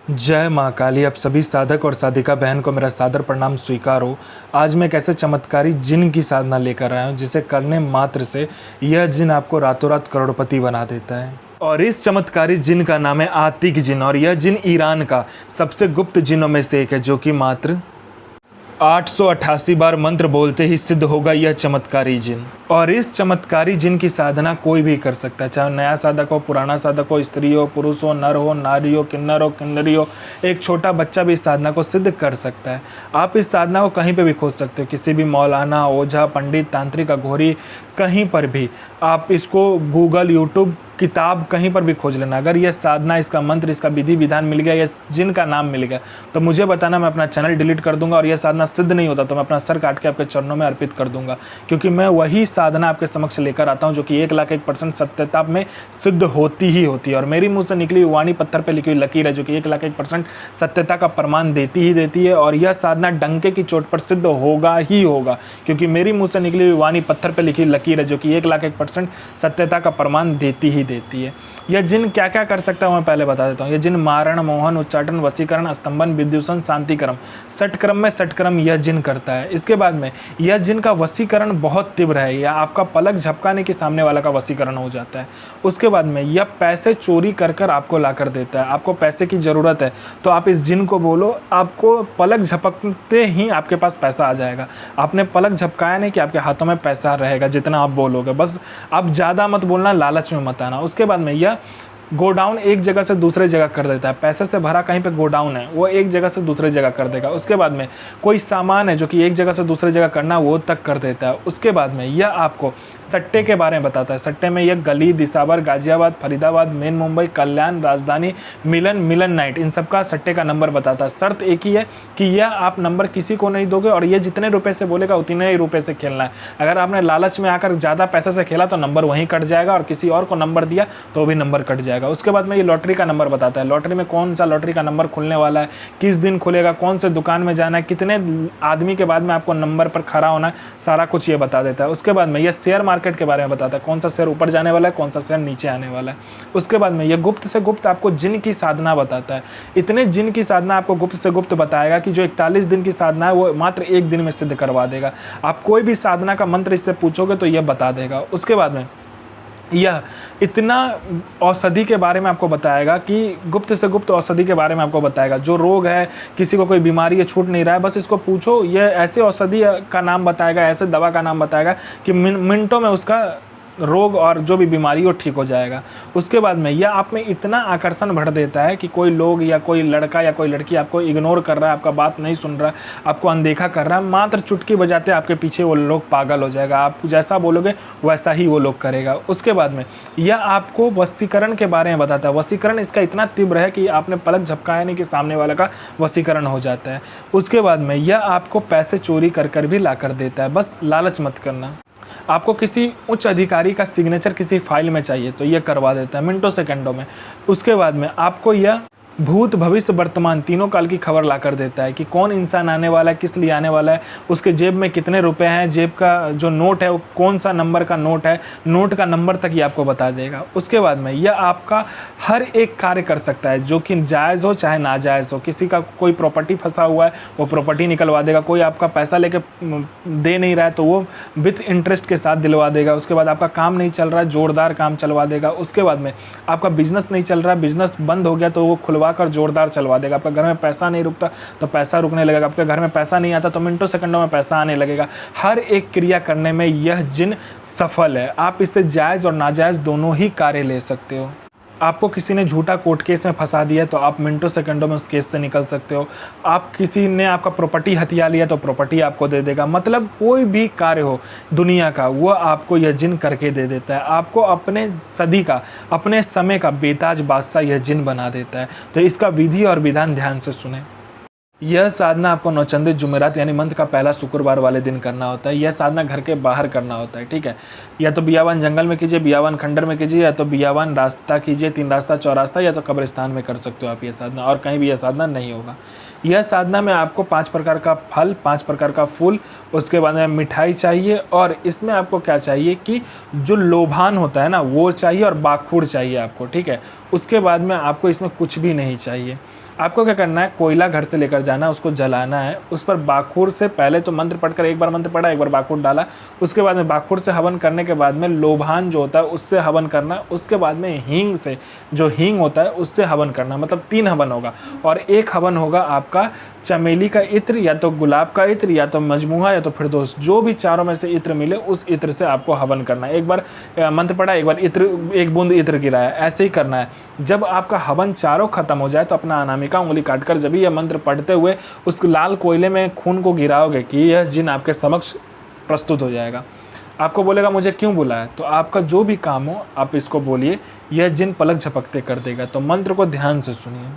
जय माँ काली। आप सभी साधक और साधिका बहन को मेरा सादर प्रणाम स्वीकार हो। आज मैं एक ऐसे चमत्कारी जिन की साधना लेकर आया हूँ जिसे करने मात्र से यह जिन आपको रातों रात करोड़पति बना देता है। और इस चमत्कारी जिन का नाम है आतिक जिन, और यह जिन ईरान का सबसे गुप्त जिनों में से एक है, जो कि मात्र 888 बार मंत्र बोलते ही सिद्ध होगा यह चमत्कारी जिन। और इस चमत्कारी जिन की साधना कोई भी कर सकता है, चाहे नया साधक हो, पुराना साधक हो, स्त्री हो, पुरुष हो, नर हो, नारी हो, किन्नर हो, किन्नरी हो, एक छोटा बच्चा भी इस साधना को सिद्ध कर सकता है। आप इस साधना को कहीं पे भी खोज सकते हो, किसी भी मौलाना, ओझा, पंडित, तांत्रिक, अघोरी, कहीं पर भी आप इसको गूगल, यूट्यूब, किताब कहीं पर भी खोज लेना। अगर यह साधना, इसका मंत्र, इसका विधि विधान मिल गया, यह जिन का नाम मिल गया, तो मुझे बताना, मैं अपना चैनल डिलीट कर दूंगा। और यह साधना सिद्ध नहीं होता तो मैं अपना सर काट के आपके चरणों में अर्पित कर दूंगा, क्योंकि मैं वही साधना आपके समक्ष लेकर आता हूं जो कि 1,01% सत्यता में सिद्ध होती ही होती है। और मेरी मुंह से निकली वाणी पत्थर पे लिखी हुई लकीर है जो कि 1,01% सत्यता का प्रमाण देती ही देती है। और यह साधना डंके की चोट पर सिद्ध होगा ही होगा, क्योंकि मेरी मुंह से निकली हुई वाणी पत्थर पे लिखी लकीर है जो कि 1,01% सत्यता का प्रमाण देती ही देती है। यह जिन क्या क्या कर सकता है मैं पहले बता देता हूँ। यह जिन मारण, मोहन, उच्चाटन, वशीकरण, स्तंभन, विद्युषण, शांतिक्रम, षटक्रम में षटक्रम यह जिन करता है। इसके बाद में यह जिन का वशीकरण बहुत तीव्र है, या आपका पलक झपकाने के सामने वाला का वशीकरण हो जाता है। उसके बाद में यह पैसे चोरी कर कर आपको ला कर देता है। आपको पैसे की ज़रूरत है तो आप इस जिन को बोलो, आपको पलक झपकते ही आपके पास पैसा आ जाएगा। आपने पलक झपकाया नहीं कि आपके हाथों में पैसा रहेगा जितना आप बोलोगे। बस आप ज़्यादा मत बोलना, लालच में मत आना। उसके बाद में यह गोडाउन एक जगह से दूसरे जगह कर देता है। पैसे से भरा कहीं पे गोडाउन है, वो एक जगह से दूसरे जगह कर देगा। उसके बाद में कोई सामान है जो कि एक जगह से दूसरे जगह करना, वो तक कर देता है। उसके बाद में यह आपको सट्टे के बारे में बताता है। सट्टे में यह गली, दिसावर, गाजियाबाद, फरीदाबाद, मेन मुंबई, कल्याण, राजधानी, मिलन, मिलन नाइट, इन सब का सट्टे का नंबर बताता है। शर्त एक ही है कि यह आप नंबर किसी को नहीं दोगे, और ये जितने रुपये से बोलेगा उतने ही रुपये से खेलना है। अगर आपने लालच में आकर ज़्यादा पैसे से खेला तो नंबर वहीं कट जाएगा, और किसी और को नंबर दिया तो भी नंबर कट जाएगा। उसके बाद में ये लॉटरी का नंबर बताता है। लॉटरी में कौन सा लॉटरी का नंबर खुलने वाला है, किस दिन खुलेगा, कौन से दुकान में जाना है, कितने आदमी के बाद में आपको नंबर पर खड़ा होना है, सारा कुछ ये बता देता है। उसके बाद में ये शेयर मार्केट के बारे में बताता है, कौन सा शेयर ऊपर जाने वाला है, कौन सा शेयर नीचे आने वाला है। उसके बाद में ये गुप्त से गुप्त आपको जिन की साधना बताता है। इतने जिन की साधना आपको गुप्त से गुप्त बताएगा कि जो 41 दिन की साधना है वो मात्र एक दिन में सिद्ध करवा देगा। आप कोई भी साधना का मंत्र इससे पूछोगे तो यह बता देगा। उसके बाद में यह इतना औषधि के बारे में आपको बताएगा कि गुप्त से गुप्त औषधि के बारे में आपको बताएगा। जो रोग है, किसी को कोई बीमारी है, छूट नहीं रहा है, बस इसको पूछो, यह ऐसे औषधि का नाम बताएगा, ऐसे दवा का नाम बताएगा कि मिनटों में उसका रोग और जो भी बीमारी हो ठीक हो जाएगा। उसके बाद में यह आप में इतना आकर्षण भर देता है कि कोई लोग या कोई लड़का या कोई लड़की आपको इग्नोर कर रहा है, आपका बात नहीं सुन रहा है, आपको अनदेखा कर रहा है, मात्र चुटकी बजाते आपके पीछे वो लोग पागल हो जाएगा। आप जैसा बोलोगे वैसा ही वो लोग करेगा। उसके बाद में यह आपको वशीकरण के बारे में बताता है। वशीकरण इसका इतना तीव्र है कि आपने पलक झपकाया नहीं कि सामने वाला का वशीकरण हो जाता है। उसके बाद में यह आपको पैसे चोरी कर कर भी ला कर देता है। बस लालच मत करना। आपको किसी उच्च अधिकारी का सिग्नेचर किसी फाइल में चाहिए तो ये करवा देता है मिनटों सेकंडों में। उसके बाद में आपको यह भूत, भविष्य, वर्तमान तीनों काल की खबर ला कर देता है कि कौन इंसान आने वाला है, किस लिए आने वाला है, उसके जेब में कितने रुपए हैं, जेब का जो नोट है वो कौन सा नंबर का नोट है, नोट का नंबर तक ये आपको बता देगा। उसके बाद में यह आपका हर एक कार्य कर सकता है, जो कि जायज़ हो चाहे नाजायज़ हो। किसी का कोई प्रॉपर्टी फंसा हुआ है वो प्रॉपर्टी निकलवा देगा। कोई आपका पैसा लेके दे नहीं रहा है तो वो विथ इंटरेस्ट के साथ दिलवा देगा। उसके बाद आपका काम नहीं चल रहा है, जोरदार काम चलवा देगा। उसके बाद में आपका बिजनेस नहीं चल रहा है, बिजनेस बंद हो गया तो वो खुलवा कर जोरदार चलवा देगा। आपका घर में पैसा नहीं रुकता तो पैसा रुकने लगेगा। आपके घर में पैसा नहीं आता तो मिनटों सेकंडों में पैसा आने लगेगा। हर एक क्रिया करने में यह जिन सफल है। आप इससे जायज़ और नाजायज़ दोनों ही कार्य ले सकते हो। आपको किसी ने झूठा कोर्ट केस में फंसा दिया तो आप मिनटों सेकंडों में उस केस से निकल सकते हो। आप किसी ने आपका प्रॉपर्टी हथिया लिया तो प्रॉपर्टी आपको दे देगा। मतलब कोई भी कार्य हो दुनिया का वो आपको यह जिन करके दे देता है। आपको अपने सदी का, अपने समय का बेताज बादशाह यह जिन बना देता है। तो इसका विधि और विधान ध्यान से सुने। यह साधना आपको नौचंदी जुमेरात यानी मंथ का पहला शुक्रवार वाले दिन करना होता है। यह साधना घर के बाहर करना होता है, ठीक है। या तो बियावान जंगल में कीजिए, बियावान खंडर में कीजिए, या तो बियावान रास्ता कीजिए, 3 रास्ता चौरास्ता, या तो कब्रिस्तान में कर सकते हो आप ये साधना। और कहीं भी यह साधना नहीं होगा। यह साधना में आपको 5 प्रकार का फल, 5 प्रकार का फूल, उसके बाद में मिठाई चाहिए। और इसमें आपको क्या चाहिए कि जो लोभान होता है ना वो चाहिए, और बाखूर चाहिए आपको, ठीक है। उसके बाद में आपको इसमें कुछ भी नहीं चाहिए। आपको क्या करना है, कोयला घर से लेकर जाना है, उसको जलाना है, उस पर बाखुर से पहले तो मंत्र पढ़कर, एक बार मंत्र पढ़ा, एक बार बाखुर डाला, उसके बाद में बाखुर से हवन करने के बाद में लोभान जो होता है उससे हवन करना, उसके बाद में हींग से, जो हींग होता है उससे हवन करना, मतलब 3 हवन होगा। और एक हवन होगा आपका चमेली का इत्र, या तो गुलाब का इत्र, या तो मजमुहा, या तो फिरदौस, जो भी चारों में से इत्र मिले उस इत्र से आपको हवन करना है। एक बार मंत्र पढ़ा, एक बार इत्र, एक बूंद इत्र गिराया, ऐसे ही करना है। जब आपका हवन चारों खत्म हो जाए तो अपना अनामिका उंगली काटकर जब भी यह मंत्र पढ़ते हुए उस लाल कोयले में खून को गिराओगे कि यह जिन आपके समक्ष प्रस्तुत हो जाएगा। आपको बोलेगा मुझे क्यों बुलाया, तो आपका जो भी काम हो आप इसको बोलिए, यह जिन पलक झपकते कर देगा। तो मंत्र को ध्यान से सुनिए।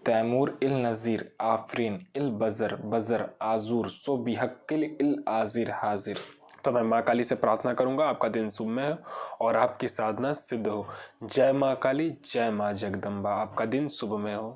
तैमूर इल नज़ीर आफरीन इल बज़र बज़र आजूर सो बिहक्किल इल आजिर हाजिर। तो मैं माँ काली से प्रार्थना करूंगा आपका दिन शुभ में हो और आपकी साधना सिद्ध हो। जय माँ काली, जय माँ जगदम्बा। आपका दिन शुभ में हो।